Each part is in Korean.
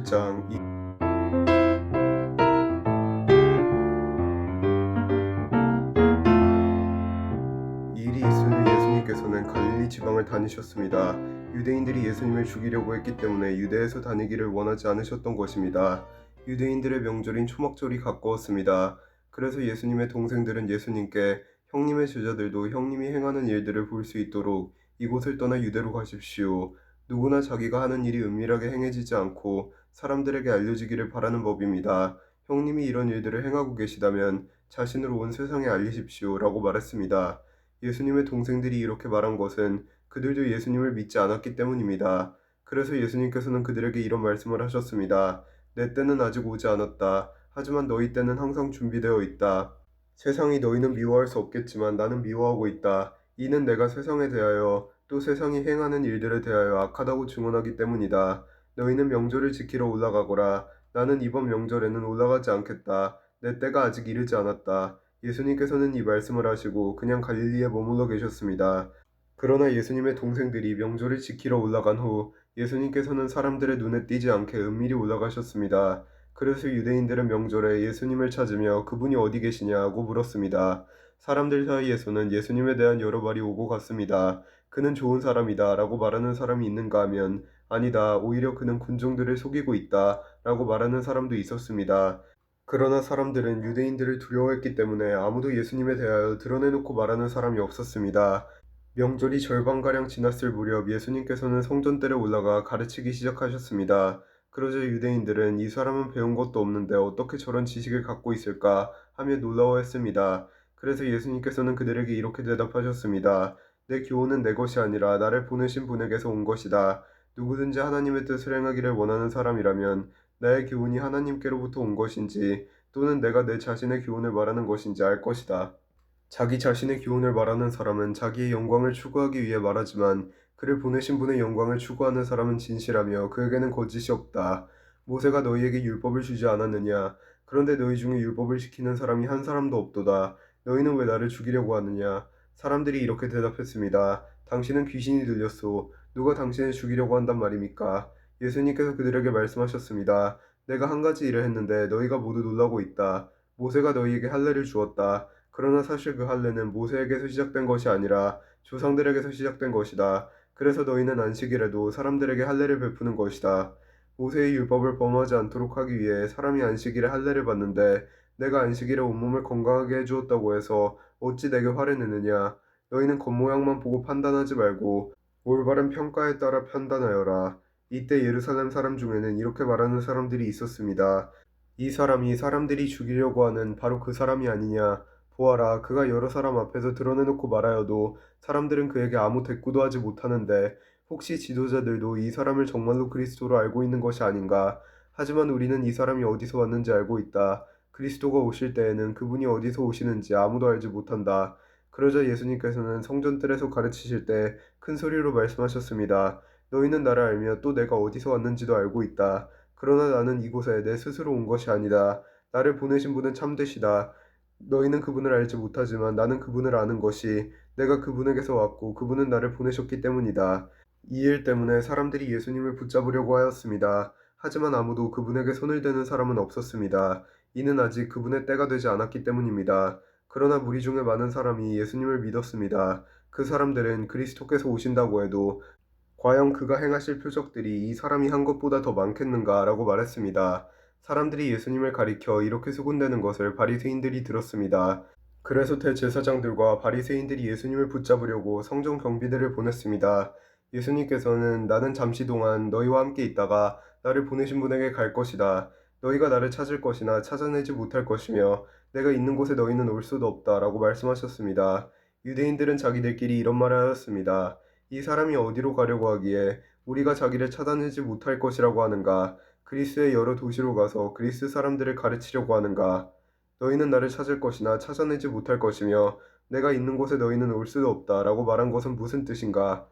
21장 이 일이 있은 후 예수님께서는 갈릴리 지방을 다니셨습니다. 유대인들이 예수님을 죽이려고 했기 때문에 유대에서 다니기를 원하지 않으셨던 것입니다. 유대인들의 명절인 초막절이 가까웠습니다. 그래서 예수님의 동생들은 예수님께 형님의 제자들도 형님이 행하는 일들을 볼 수 있도록 이곳을 떠나 유대로 가십시오. 누구나 자기가 하는 일이 은밀하게 행해지지 않고 사람들에게 알려지기를 바라는 법입니다. 형님이 이런 일들을 행하고 계시다면 자신으로 온 세상에 알리십시오. 라고 말했습니다. 예수님의 동생들이 이렇게 말한 것은 그들도 예수님을 믿지 않았기 때문입니다. 그래서 예수님께서는 그들에게 이런 말씀을 하셨습니다. 내 때는 아직 오지 않았다. 하지만 너희 때는 항상 준비되어 있다. 세상이 너희는 미워할 수 없겠지만 나는 미워하고 있다. 이는 내가 세상에 대하여 또 세상이 행하는 일들에 대하여 악하다고 증언하기 때문이다. 너희는 명절을 지키러 올라가거라. 나는 이번 명절에는 올라가지 않겠다. 내 때가 아직 이르지 않았다. 예수님께서는 이 말씀을 하시고 그냥 갈릴리에 머물러 계셨습니다. 그러나 예수님의 동생들이 명절을 지키러 올라간 후 예수님께서는 사람들의 눈에 띄지 않게 은밀히 올라가셨습니다. 그래서 유대인들은 명절에 예수님을 찾으며 그분이 어디 계시냐고 물었습니다. 사람들 사이에서는 예수님에 대한 여러 말이 오고 갔습니다. 그는 좋은 사람이다 라고 말하는 사람이 있는가 하면 아니다, 오히려 그는 군중들을 속이고 있다 라고 말하는 사람도 있었습니다. 그러나 사람들은 유대인들을 두려워했기 때문에 아무도 예수님에 대하여 드러내놓고 말하는 사람이 없었습니다. 명절이 절반가량 지났을 무렵 예수님께서는 성전뜰에 올라가 가르치기 시작하셨습니다. 그러자 유대인들은 이 사람은 배운 것도 없는데 어떻게 저런 지식을 갖고 있을까 하며 놀라워했습니다. 그래서 예수님께서는 그들에게 이렇게 대답하셨습니다. 내 교훈은 내 것이 아니라 나를 보내신 분에게서 온 것이다. 누구든지 하나님의 뜻을 행하기를 원하는 사람이라면 나의 교훈이 하나님께로부터 온 것인지 또는 내가 내 자신의 교훈을 말하는 것인지 알 것이다. 자기 자신의 교훈을 말하는 사람은 자기의 영광을 추구하기 위해 말하지만 그를 보내신 분의 영광을 추구하는 사람은 진실하며 그에게는 거짓이 없다. 모세가 너희에게 율법을 주지 않았느냐? 그런데 너희 중에 율법을 지키는 사람이 한 사람도 없도다. 너희는 왜 나를 죽이려고 하느냐? 사람들이 이렇게 대답했습니다. 당신은 귀신이 들렸소. 누가 당신을 죽이려고 한단 말입니까? 예수님께서 그들에게 말씀하셨습니다. 내가 한 가지 일을 했는데 너희가 모두 놀라고 있다. 모세가 너희에게 할례를 주었다. 그러나 사실 그 할례는 모세에게서 시작된 것이 아니라 조상들에게서 시작된 것이다. 그래서 너희는 안식일에도 사람들에게 할례를 베푸는 것이다. 모세의 율법을 범하지 않도록 하기 위해 사람이 안식일에 할례를 받는데 내가 안식일에 온몸을 건강하게 해주었다고 해서 어찌 내게 화를 내느냐. 너희는 겉모양만 보고 판단하지 말고 올바른 평가에 따라 판단하여라. 이때 예루살렘 사람 중에는 이렇게 말하는 사람들이 있었습니다. 이 사람이 사람들이 죽이려고 하는 바로 그 사람이 아니냐. 보아라, 그가 여러 사람 앞에서 드러내놓고 말하여도 사람들은 그에게 아무 대꾸도 하지 못하는데 혹시 지도자들도 이 사람을 정말로 그리스도로 알고 있는 것이 아닌가? 하지만 우리는 이 사람이 어디서 왔는지 알고 있다. 그리스도가 오실 때에는 그분이 어디서 오시는지 아무도 알지 못한다. 그러자 예수님께서는 성전뜰에서 가르치실 때 큰 소리로 말씀하셨습니다. 너희는 나를 알며 또 내가 어디서 왔는지도 알고 있다. 그러나 나는 이곳에 내 스스로 온 것이 아니다. 나를 보내신 분은 참되시다. 너희는 그분을 알지 못하지만 나는 그분을 아는 것이 내가 그분에게서 왔고 그분은 나를 보내셨기 때문이다. 이 일 때문에 사람들이 예수님을 붙잡으려고 하였습니다. 하지만 아무도 그분에게 손을 대는 사람은 없었습니다. 이는 아직 그분의 때가 되지 않았기 때문입니다. 그러나 무리 중에 많은 사람이 예수님을 믿었습니다. 그 사람들은 그리스도께서 오신다고 해도 과연 그가 행하실 표적들이 이 사람이 한 것보다 더 많겠는가 라고 말했습니다. 사람들이 예수님을 가리켜 이렇게 수군대는 것을 바리새인들이 들었습니다. 그래서 대제사장들과 바리새인들이 예수님을 붙잡으려고 성전 경비대를 보냈습니다. 예수님께서는 나는 잠시 동안 너희와 함께 있다가 나를 보내신 분에게 갈 것이다. 너희가 나를 찾을 것이나 찾아내지 못할 것이며 내가 있는 곳에 너희는 올 수도 없다 라고 말씀하셨습니다. 유대인들은 자기들끼리 이런 말을 하였습니다. 이 사람이 어디로 가려고 하기에 우리가 자기를 찾아내지 못할 것이라고 하는가? 그리스의 여러 도시로 가서 그리스 사람들을 가르치려고 하는가? 너희는 나를 찾을 것이나 찾아내지 못할 것이며 내가 있는 곳에 너희는 올 수도 없다 라고 말한 것은 무슨 뜻인가?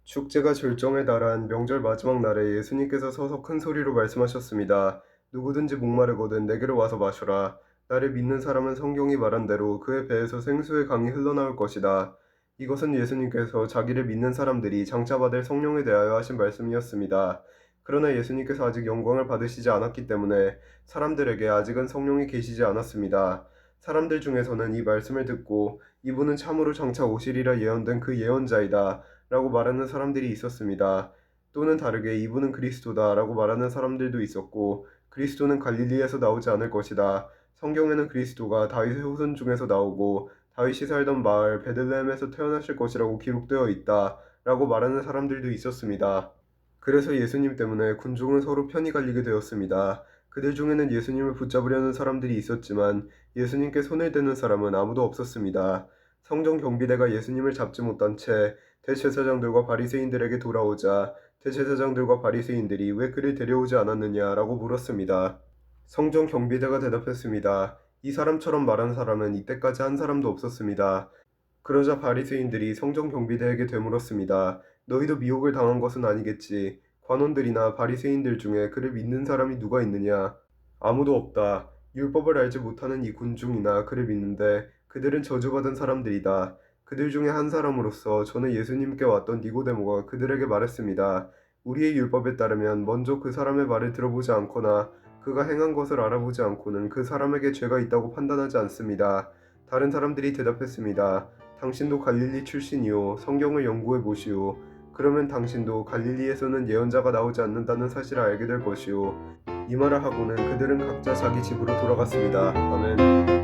축제가 절정에 달한 명절 마지막 날에 예수님께서 서서 큰 소리로 말씀하셨습니다. 누구든지 목마르거든 내게로 와서 마셔라. 나를 믿는 사람은 성경이 말한 대로 그의 배에서 생수의 강이 흘러나올 것이다. 이것은 예수님께서 자기를 믿는 사람들이 장차 받을 성령에 대하여 하신 말씀이었습니다. 그러나 예수님께서 아직 영광을 받으시지 않았기 때문에 사람들에게 아직은 성령이 계시지 않았습니다. 사람들 중에서는 이 말씀을 듣고 이분은 참으로 장차 오시리라 예언된 그 예언자이다 라고 말하는 사람들이 있었습니다. 또는 다르게 이분은 그리스도다 라고 말하는 사람들도 있었고, 그리스도는 갈릴리에서 나오지 않을 것이다. 성경에는 그리스도가 다윗의 후손 중에서 나오고 다윗이 살던 마을 베들레헴에서 태어나실 것이라고 기록되어 있다 라고 말하는 사람들도 있었습니다. 그래서 예수님 때문에 군중은 서로 편이 갈리게 되었습니다. 그들 중에는 예수님을 붙잡으려는 사람들이 있었지만 예수님께 손을 대는 사람은 아무도 없었습니다. 성전 경비대가 예수님을 잡지 못한 채 대제사장들과 바리새인들에게 돌아오자 대제사장들과 바리새인들이 왜 그를 데려오지 않았느냐라고 물었습니다. 성전 경비대가 대답했습니다. 이 사람처럼 말한 사람은 이때까지 한 사람도 없었습니다. 그러자 바리새인들이 성전 경비대에게 되물었습니다. 너희도 미혹을 당한 것은 아니겠지. 관원들이나 바리새인들 중에 그를 믿는 사람이 누가 있느냐? 아무도 없다. 율법을 알지 못하는 이 군중이나 그를 믿는데 그들은 저주받은 사람들이다. 그들 중에 한 사람으로서 전에 예수님께 왔던 니고데모가 그들에게 말했습니다. 우리의 율법에 따르면 먼저 그 사람의 말을 들어보지 않거나 그가 행한 것을 알아보지 않고는 그 사람에게 죄가 있다고 판단하지 않습니다. 다른 사람들이 대답했습니다. 당신도 갈릴리 출신이요 성경을 연구해 보시오. 그러면 당신도 갈릴리에서는 예언자가 나오지 않는다는 사실을 알게 될 것이오. 이 말을 하고는 그들은 각자 자기 집으로 돌아갔습니다. 아멘.